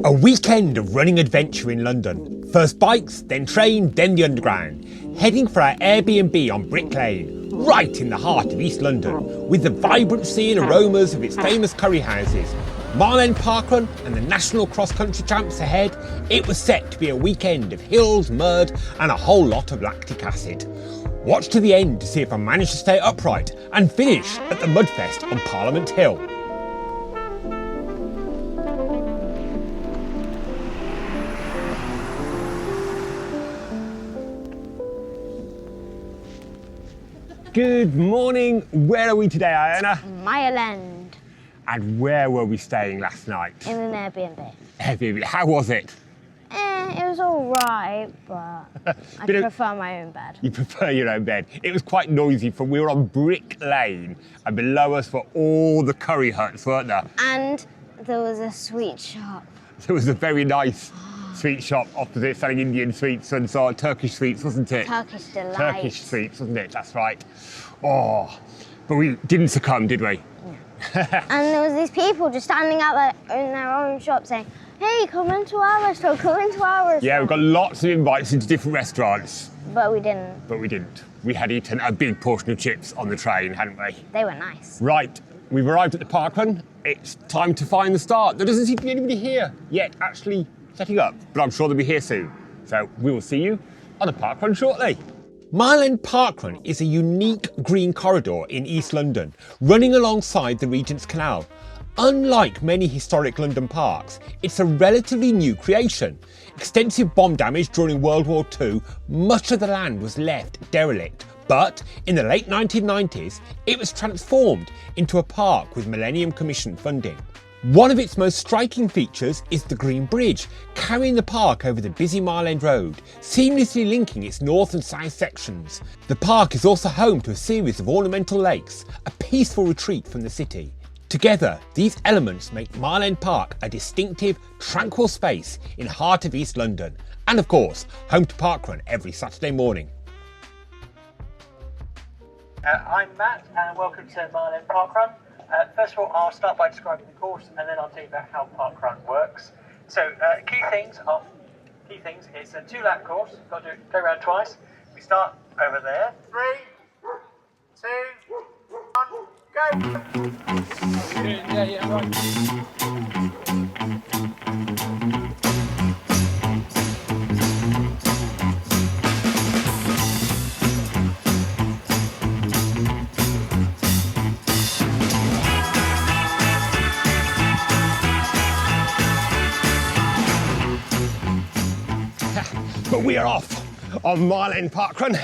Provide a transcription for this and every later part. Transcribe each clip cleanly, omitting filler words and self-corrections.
A weekend of running adventure in London. First bikes, then train, then the Underground. Heading for our Airbnb on Brick Lane, right in the heart of East London, with the vibrancy and aromas of its famous curry houses. Mile End Parkrun and the national cross-country champs ahead, it was set to be a weekend of hills, mud and a whole lot of lactic acid. Watch to the end to see if I manage to stay upright and finish at the Mudfest on Parliament Hill. Good morning. Where are we today, Iona? Mile End. And where were we staying last night? In an Airbnb. Airbnb. How was it? It was all right, but I prefer my own bed. You prefer your own bed. It was quite noisy. We were on Brick Lane, and below us were all the curry huts, weren't there? And there was a sweet shop. There was a very nice sweet shop opposite selling Indian sweets and so Turkish sweets, wasn't it? Turkish delight. Turkish sweets, wasn't it? That's right. Oh, but we didn't succumb, did we? No. And there was these people just standing out there in their own shop saying, "Hey, come into our restaurant, come into our restaurant." Yeah, we've got lots of invites into different restaurants. But we didn't. We had eaten a big portion of chips on the train, hadn't we? They were nice. Right, we've arrived at the parkrun. It's time to find the start. There doesn't seem to be anybody here yet actually setting up, but I'm sure they'll be here soon. So we will see you on the parkrun shortly. Mile End Parkrun is a unique green corridor in East London, running alongside the Regent's Canal. Unlike many historic London parks, it's a relatively new creation. Extensive bomb damage during World War II, much of the land was left derelict, but in the late 1990s, it was transformed into a park with Millennium Commission funding. One of its most striking features is the Green Bridge, carrying the park over the busy Mile End Road, seamlessly linking its north and south sections. The park is also home to a series of ornamental lakes, a peaceful retreat from the city. Together, these elements make Mile End Park a distinctive, tranquil space in the heart of East London, and of course, home to parkrun every Saturday morning. I'm Matt, and welcome to Mile End Parkrun. First of all, I'll start by describing the course, and then I'll tell you about how parkrun works. So, key things, it's a 2-lap course. Got to go around twice. We start over there. 3, 2, 1, go! Yeah, right. But we are off on Mile End Parkrun.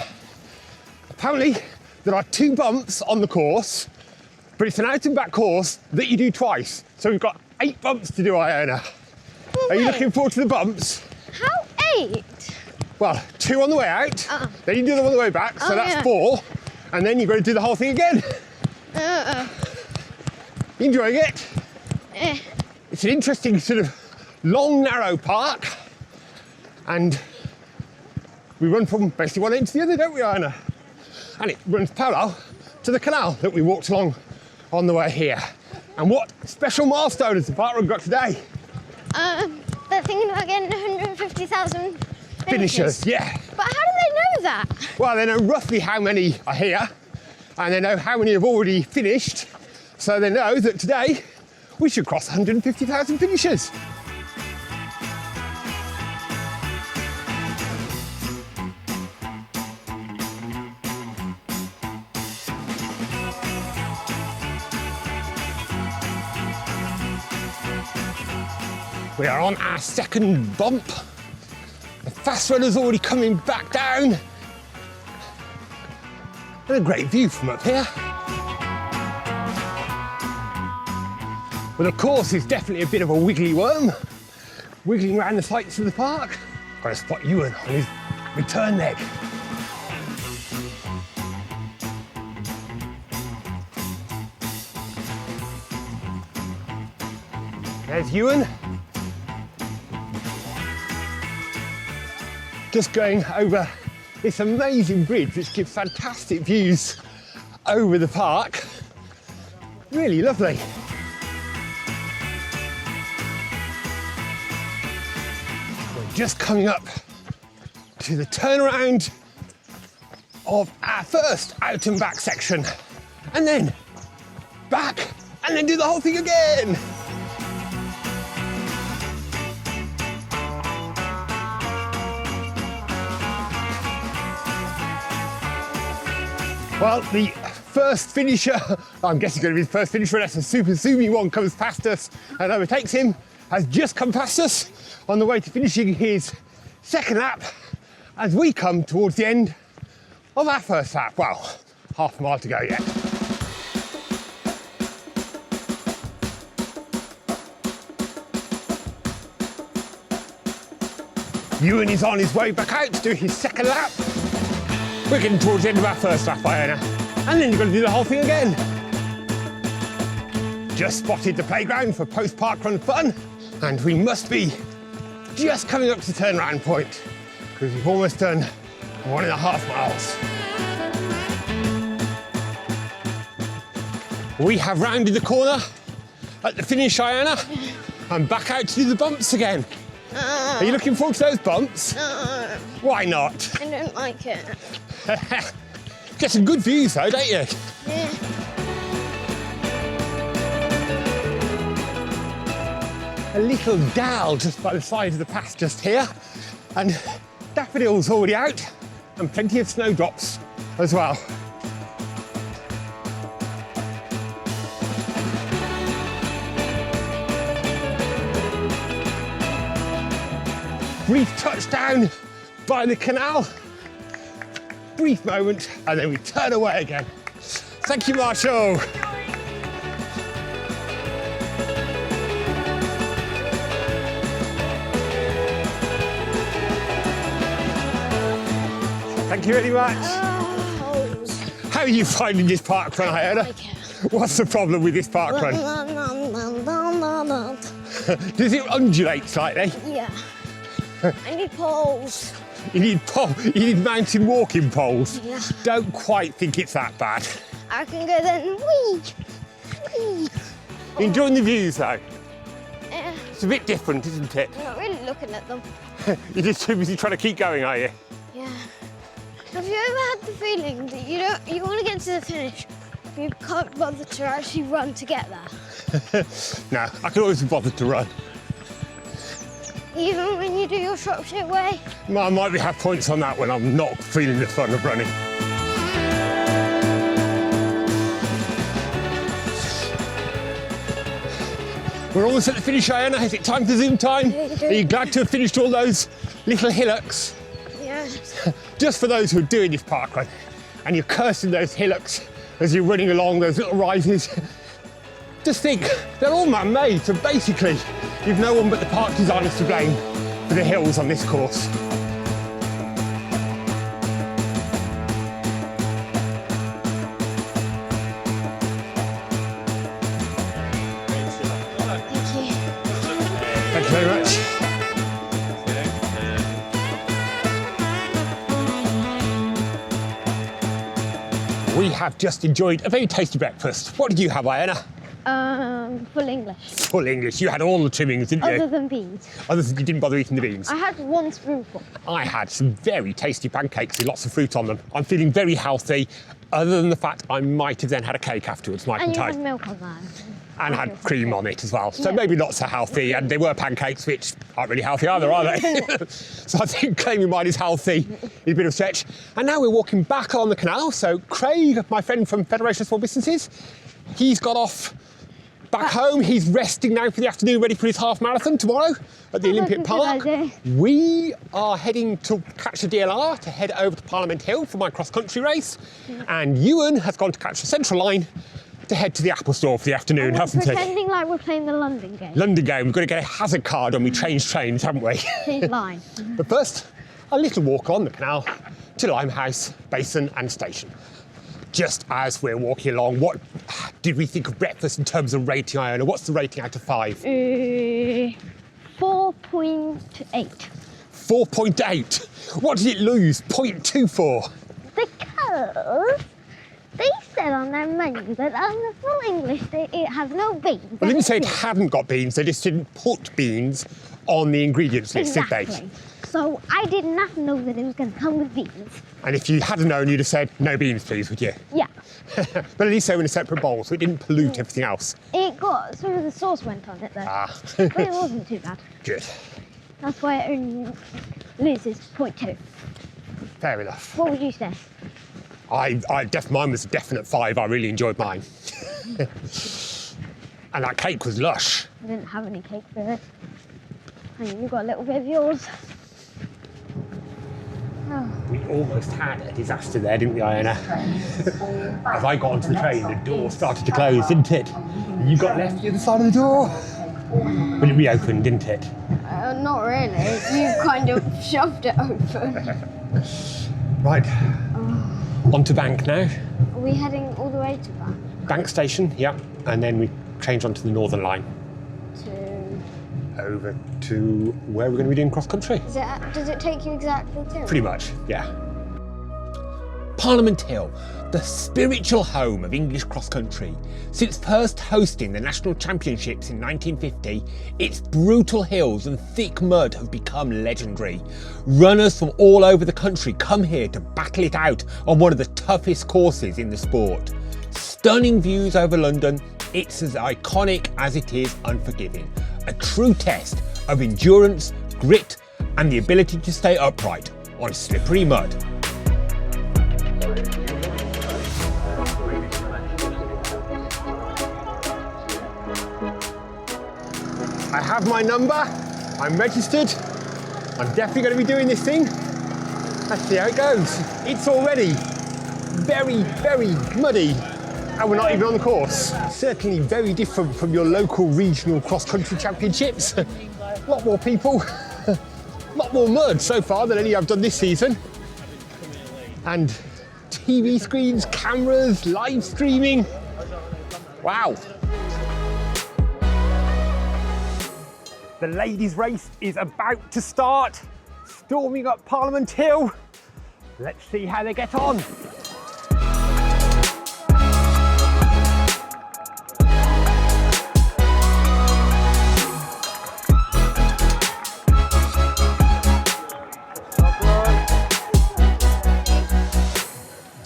Apparently, there are 2 bumps on the course, but it's an out and back course that you do twice. So we've got 8 bumps to do, Iona. Are you looking forward to the bumps? How 8? Well, 2 on the way out, then you do them on the way back, so that's 4, and then you've got to do the whole thing again. You enjoying it? It's an interesting sort of long, narrow park, and we run from basically one end to the other, don't we, Iona? And it runs parallel to the canal that we walked along on the way here. And what special milestone has the parkrun got today? They're thinking about getting 150,000 Finishers, yeah. But how do they know that? Well, they know roughly how many are here, and they know how many have already finished, so they know that today we should cross 150,000 finishers. We are on our second bump. The fast runner's already coming back down. And a great view from up here. Well, the course is definitely a bit of a wiggly worm, wiggling around the sights of the park. Got to spot Ewan on his return leg. There's Ewan. Just going over this amazing bridge which gives fantastic views over the park. Really lovely. just coming up to the turnaround of our first out and back section. And then back, and then do the whole thing again. Well, the first finisher, I'm guessing going to be the first finisher unless a super zoomy one comes past us and overtakes him, has just come past us on the way to finishing his second lap as we come towards the end of our first lap. Well, half a mile to go yet. Ewan is on his way back out to do his second lap. We're getting towards the end of our first lap, Iona. And then you're going to do the whole thing again. Just spotted the playground for post-parkrun fun, and we must be just coming up to the turnaround point because we've almost done 1.5 miles. We have rounded the corner at the finish, Iona, and back out to do the bumps again. Are you looking forward to those bumps? Why not? I don't like it. Get some good views though, don't you? Yeah. A little dal just by the side of the path just here, and daffodils already out, and plenty of snowdrops as well. Brief touchdown by the canal, brief moment, and then we turn away again. Thank you, Marshall. Thank you very much. How are you finding this parkrun, Iona? What's the problem with this parkrun? Does it undulate slightly? Yeah. I need poles. You need mountain walking poles. Yeah. Don't quite think it's that bad. I can go then. Wee. Wee. Enjoying the views though. Yeah. It's a bit different, isn't it? I'm not really looking at them. You're just too busy trying to keep going, are you? Yeah. Have you ever had the feeling that you want to get to the finish, but you can't bother to actually run to get there? No, I can always be bothered to run. Even when you do your Shropshire way? I might have points on that when I'm not feeling the fun of running. We're almost at the finish, Iona. Is it time for zoom time? Are you glad to have finished all those little hillocks? Yes. Just for those who are doing this parkrun, and you're cursing those hillocks as you're running along those little rises, just think, they're all man-made, so basically, you've no one but the park designers to blame for the hills on this course. Thank you very much. We have just enjoyed a very tasty breakfast. What did you have, Iona? Full English. Full English. You had all the trimmings, didn't you? Other than beans. Other than you didn't bother eating the beans. I had one spoonful. I had some very tasty pancakes with lots of fruit on them. I'm feeling very healthy, other than the fact I might have then had a cake afterwards, mightn't And you I? had milk on that. And had cream on it as well. So Yeah. maybe not so healthy, and they were pancakes, which aren't really healthy either, are they? So I think claiming mine is healthy is a bit of a stretch. And now we're walking back on the canal. So Craig, my friend from Federation of Small Businesses, he's got off back home. He's resting now for the afternoon, ready for his half marathon tomorrow at the Olympic that's a good Park. idea. We are heading to catch the DLR to head over to Parliament Hill for my cross-country race. And Ewan has gone to catch the Central Line to head to the Apple Store for the afternoon, hasn't he? Pretending like we're playing the London game. London game, we've got to get a hazard card when we change trains, haven't we? Change line. But first, a little walk on the canal to Limehouse, Basin and Station. Just as we're walking along, what did we think of breakfast in terms of rating, Iona? What's the rating out of 5? 4.8. 4.8. What did it lose? 0.24. Because they said on their menu that on the full English it has no beans. Well, they didn't say it hadn't got beans, they just didn't put beans on the ingredients list, did Exactly. they? So I did not know that it was going to come with beans. And if you hadn't known, you'd have said, no beans, please, would you? Yeah. But at least they were in a separate bowl, so it didn't pollute everything else. It got, some of the sauce went on it though. Ah, But it wasn't too bad. good. That's why it only loses 0.2. Fair enough. What would you say? Mine was a definite 5. I really enjoyed mine. And that cake was lush. I didn't have any cake for it. And you got a little bit of yours. Oh. We almost had a disaster there, didn't we, Iona? As I got onto the train, the door started to close, didn't it? You got left the other side of the door. But it reopened, didn't it? Not really. You kind of shoved it open. Right. On to Bank now. Are we heading all the way to Bank? Bank station, yeah. And then we change onto the Northern Line. Over to where we're going to be doing cross country. Does it take you exactly to? Pretty much, yeah. Parliament Hill, the spiritual home of English cross country. Since first hosting the national championships in 1950, its brutal hills and thick mud have become legendary. Runners from all over the country come here to battle it out on one of the toughest courses in the sport. Stunning views over London, it's as iconic as it is unforgiving. A true test of endurance, grit, and the ability to stay upright on slippery mud. I have my number, I'm registered, I'm definitely going to be doing this thing. Let's see how it goes. It's already very, very muddy. And we're not even on the course. Certainly very different from your local regional cross-country championships. A lot more people, a lot more mud so far than any I've done this season. And TV screens, cameras, live streaming. Wow. The ladies' race is about to start, storming up Parliament Hill. Let's see how they get on.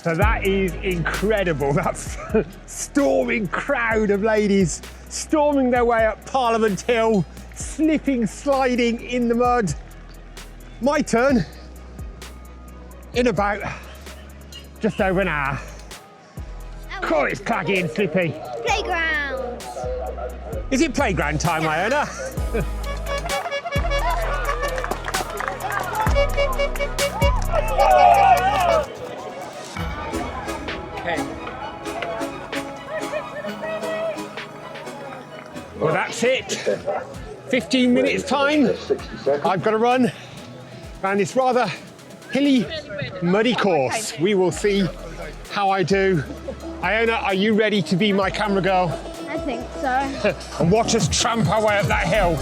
So that is incredible. That's a storming crowd of ladies storming their way up Parliament Hill, slipping, sliding in the mud. My turn in about just over an hour. Oh, it's claggy and slippy. Playground. Is it playground time, Iona? Well, that's it. 15 minutes time. I've got to run around this rather hilly, muddy course. We will see how I do. Iona, are you ready to be my camera girl? I think so. And watch us tramp our way up that hill.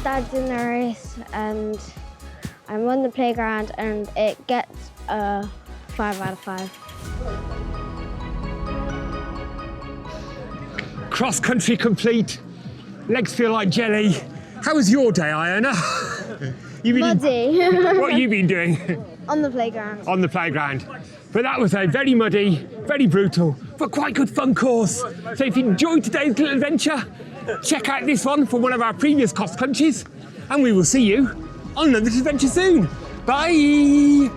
Dad's in the race and I'm on the playground and it gets a 5 out of 5. Cross country complete. Legs feel like jelly. How was your day, Iona? Muddy. What have you been doing? On the playground. On the playground. But that was a very muddy, very brutal, but quite good fun course. So if you enjoyed today's little adventure, check out this one from one of our previous cross countries, and we will see you on another adventure soon. Bye!